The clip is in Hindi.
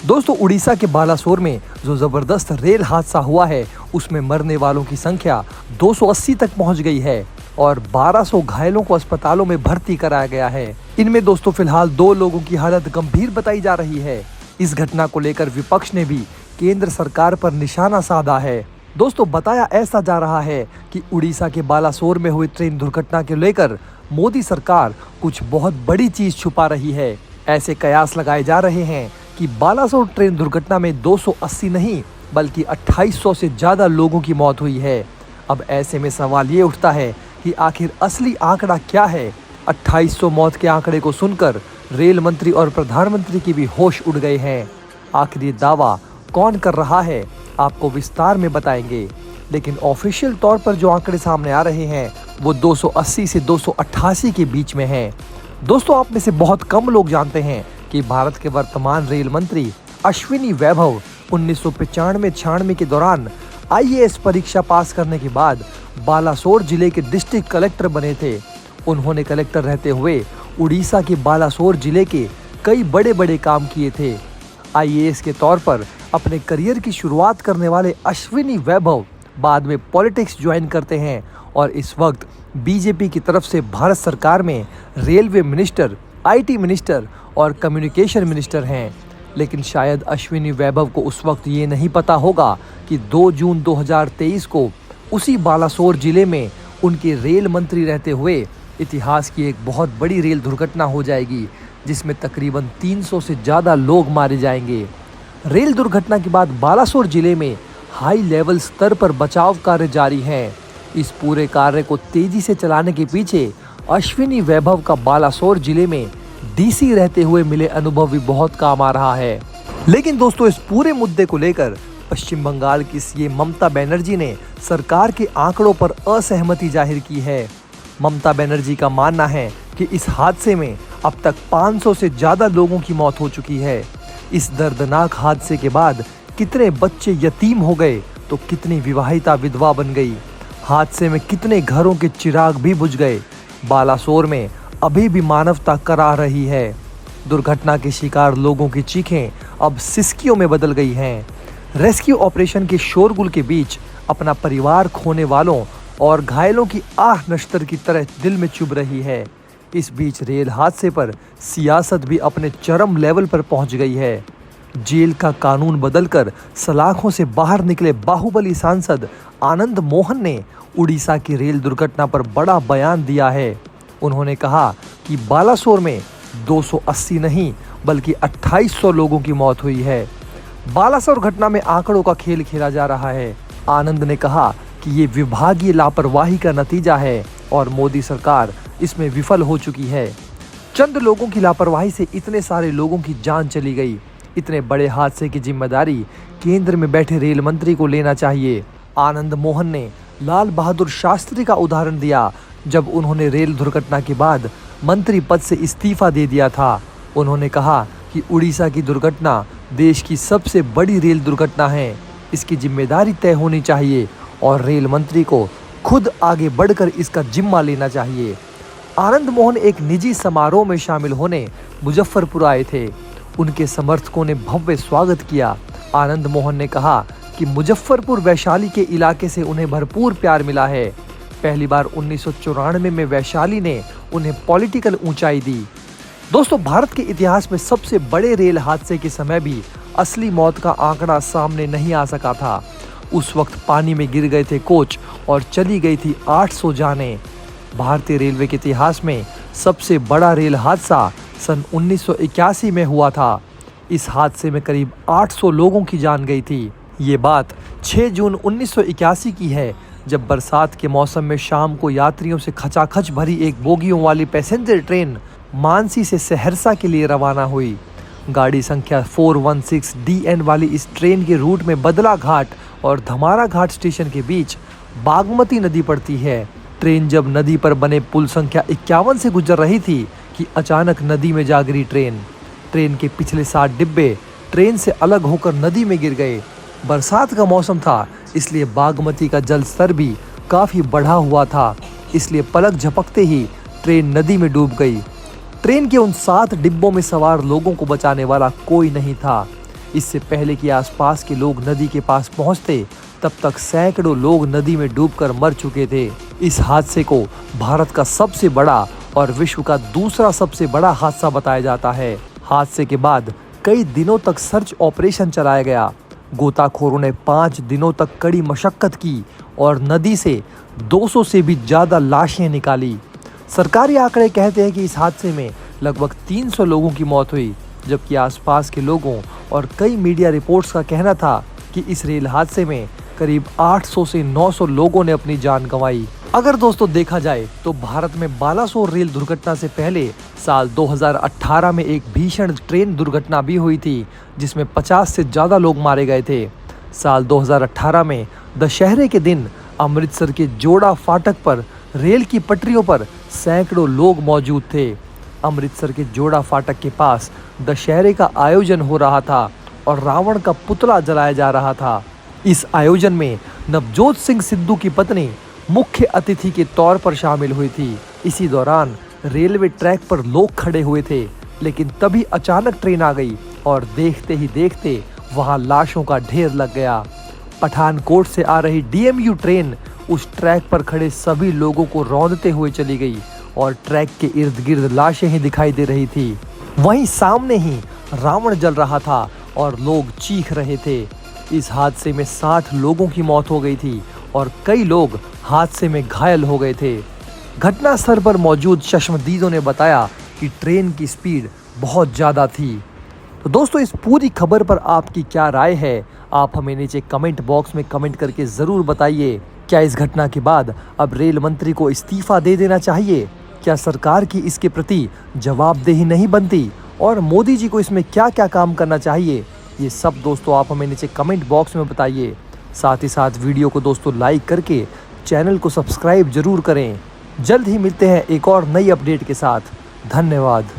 दोस्तों उड़ीसा के बालासोर में जो जबरदस्त रेल हादसा हुआ है उसमें मरने वालों की संख्या 280 तक पहुंच गई है और 1200 घायलों को अस्पतालों में भर्ती कराया गया है। इनमें दोस्तों फिलहाल 2 लोगों की हालत गंभीर बताई जा रही है। इस घटना को लेकर विपक्ष ने भी केंद्र सरकार पर निशाना साधा है। दोस्तों बताया ऐसा जा रहा है कि उड़ीसा के बालासोर में हुई ट्रेन दुर्घटना को लेकर मोदी सरकार कुछ बहुत बड़ी चीज छुपा रही है। ऐसे कयास लगाए जा रहे हैं कि बालासोर ट्रेन दुर्घटना में 280 नहीं बल्कि 2800 से ज्यादा लोगों की मौत हुई है। अब ऐसे में सवाल ये उठता है कि आखिर असली आंकड़ा क्या है। 2800 मौत के आंकड़े को सुनकर रेल मंत्री और प्रधानमंत्री की भी होश उड़ गए हैं। आखिर ये दावा कौन कर रहा है आपको विस्तार में बताएंगे, लेकिन ऑफिशियल तौर पर जो आंकड़े सामने आ रहे हैं वो 280 से 288 के बीच में हैं। दोस्तों आप में से बहुत कम लोग जानते हैं कि भारत के वर्तमान रेल मंत्री अश्विनी वैभव 1995-96 के दौरान आईएएस परीक्षा पास करने के बाद बालासोर जिले के डिस्ट्रिक्ट कलेक्टर बने थे। उन्होंने कलेक्टर रहते हुए उड़ीसा के बालासोर जिले के कई बड़े बड़े काम किए थे। आईएएस के तौर पर अपने करियर की शुरुआत करने वाले अश्विनी वैभव बाद में पॉलिटिक्स ज्वाइन करते हैं और इस वक्त बीजेपी की तरफ से भारत सरकार में रेलवे मिनिस्टर, आईटी मिनिस्टर और कम्युनिकेशन मिनिस्टर हैं। लेकिन शायद अश्विनी वैभव को उस वक्त ये नहीं पता होगा कि 2 जून 2023 को उसी बालासोर जिले में उनके रेल मंत्री रहते हुए इतिहास की एक बहुत बड़ी रेल दुर्घटना हो जाएगी, जिसमें तकरीबन 300 से ज़्यादा लोग मारे जाएंगे। रेल दुर्घटना के बाद बालासोर जिले में हाई लेवल स्तर पर बचाव कार्य जारी है। इस पूरे कार्य को तेजी से चलाने के पीछे अश्विनी वैभव का बालासोर जिले में डीसी रहते हुए मिले अनुभव भी बहुत काम आ रहा है। लेकिन दोस्तों इस पूरे मुद्दे को लेकर पश्चिम बंगाल की सीएम ममता बनर्जी ने सरकार के आंकड़ों पर असहमति जाहिर की है। ममता बनर्जी का मानना है कि इस हादसे में अब तक 500 से ज्यादा लोगों की मौत हो चुकी है। इस दर्दनाक हादसे के बाद कितने बच्चे यतीम हो गए तो कितनी विवाहिता विधवा बन गई। हादसे में कितने घरों के चिराग भी बुझ गए। बालासोर में अभी भी मानवता कराह रही है। दुर्घटना के शिकार लोगों की चीखें अब सिसकियों में बदल गई हैं। रेस्क्यू ऑपरेशन के शोरगुल के बीच अपना परिवार खोने वालों और घायलों की आह नश्तर की तरह दिल में चुभ रही है। इस बीच रेल हादसे पर सियासत भी अपने चरम लेवल पर पहुंच गई है। जेल का कानून बदलकर सलाखों से बाहर निकले बाहुबली सांसद आनंद मोहन ने उड़ीसा की रेल दुर्घटना पर बड़ा बयान दिया है। उन्होंने कहा कि बालासोर में 280 नहीं बल्कि 2800 लोगों की मौत हुई है। बालासोर घटना में आंकड़ों का खेल खेला जा रहा है। आनंद ने कहा कि ये विभागीय लापरवाही का नतीजा है और मोदी सरकार इसमें विफल हो चुकी है। चंद लोगों की लापरवाही से इतने सारे लोगों की जान चली गई। इतने बड़े हादसे की जिम्मेदारी केंद्र में बैठे रेल मंत्री को लेना चाहिए। आनंद मोहन ने लाल बहादुर शास्त्री का उदाहरण दिया, जब उन्होंने रेल दुर्घटना के बाद मंत्री पद से इस्तीफा दे दिया था। उन्होंने कहा कि उड़ीसा की दुर्घटना देश की सबसे बड़ी रेल दुर्घटना है। इसकी जिम्मेदारी तय होनी चाहिए और रेल मंत्री को खुद आगे बढ़कर इसका जिम्मा लेना चाहिए। आनंद मोहन एक निजी समारोह में शामिल होने मुजफ्फरपुर आए थे। उनके समर्थकों ने भव्य स्वागत किया। आनंद मोहन ने कहा कि मुजफ्फरपुर वैशाली के इलाके से उन्हें भरपूर प्यार मिला है। पहली बार 1994 में वैशाली ने उन्हें पॉलिटिकल ऊंचाई दी। दोस्तों भारत के इतिहास में सबसे बड़े रेल हादसे के समय भी असली मौत का आंकड़ा सामने नहीं आ सका था। उस वक्त पानी में गिर गए थे कोच और चली गई थी 800 जानें। भारतीय रेलवे के इतिहास में सबसे बड़ा रेल हादसा सन 1981 में हुआ था। इस हादसे में करीब 800 लोगों की जान गई थी। ये बात 6 जून 1981 की है, जब बरसात के मौसम में शाम को यात्रियों से खचाखच भरी एक बोगियों वाली पैसेंजर ट्रेन मानसी से सहरसा के लिए रवाना हुई। गाड़ी संख्या 416 DN वाली इस ट्रेन के रूट में बदला घाट और धमारा घाट स्टेशन के बीच बागमती नदी पड़ती है। ट्रेन जब नदी पर बने पुल संख्या 51 से गुजर रही थी कि अचानक नदी में जा गिरी ट्रेन के पिछले 7 डिब्बे ट्रेन से अलग होकर नदी में गिर गए। बरसात का मौसम था, इसलिए बागमती का जल स्तर भी काफ़ी बढ़ा हुआ था, इसलिए पलक झपकते ही ट्रेन नदी में डूब गई। ट्रेन के उन 7 डिब्बों में सवार लोगों को बचाने वाला कोई नहीं था। इससे पहले कि आसपास के लोग नदी के पास पहुंचते, तब तक सैकड़ों लोग नदी में डूबकर मर चुके थे। इस हादसे को भारत का सबसे बड़ा और विश्व का दूसरा सबसे बड़ा हादसा बताया जाता है। हादसे के बाद कई दिनों तक सर्च ऑपरेशन चलाया गया। गोताखोरों ने 5 दिनों तक कड़ी मशक्कत की और नदी से 200 से भी ज्यादा लाशें निकाली। सरकारी आंकड़े कहते हैं कि इस हादसे में लगभग 300 लोगों की मौत हुई, जबकि आसपास के लोगों और कई मीडिया रिपोर्ट्स का कहना था कि इस रेल हादसे में करीब 800 से 900 लोगों ने अपनी जान गंवाई। अगर दोस्तों देखा जाए तो भारत में बालासोर रेल दुर्घटना से पहले साल 2018 में एक भीषण ट्रेन दुर्घटना भी हुई थी, जिसमें 50 से ज़्यादा लोग मारे गए थे। साल 2018 में दशहरे के दिन अमृतसर के जोड़ा फाटक पर रेल की पटरियों पर सैकड़ों लोग मौजूद थे। अमृतसर के जोड़ा फाटक के पास दशहरे का आयोजन हो रहा था और रावण का पुतला जलाया जा रहा था। इस आयोजन में नवजोत सिंह सिद्धू की पत्नी मुख्य अतिथि के तौर पर शामिल हुई थी। इसी दौरान रेलवे ट्रैक पर लोग खड़े हुए थे, लेकिन तभी अचानक ट्रेन आ गई और देखते ही देखते वहां लाशों का ढेर लग गया। पठानकोट से आ रही DMU ट्रेन उस ट्रैक पर खड़े सभी लोगों को रौंदते हुए चली गई और ट्रैक के इर्द गिर्द लाशें ही दिखाई दे रही थी। वहीं सामने ही रावण जल रहा था और लोग चीख रहे थे। इस हादसे में 60 लोगों की मौत हो गई थी और कई लोग हादसे में घायल हो गए थे। घटनास्थल पर मौजूद चश्मदीदों ने बताया कि ट्रेन की स्पीड बहुत ज़्यादा थी। तो दोस्तों, इस पूरी खबर पर आपकी क्या राय है? आप हमें नीचे कमेंट बॉक्स में कमेंट करके ज़रूर बताइए। क्या इस घटना के बाद अब रेल मंत्री को इस्तीफा दे देना चाहिए? क्या सरकार की इसके प्रति जवाबदेही नहीं बनती? और मोदी जी को इसमें क्या क्या काम करना चाहिए? ये सब दोस्तों आप हमें नीचे कमेंट बॉक्स में बताइए। साथ ही साथ वीडियो को दोस्तों लाइक करके चैनल को सब्सक्राइब जरूर करें। जल्द ही मिलते हैं एक और नई अपडेट के साथ। धन्यवाद।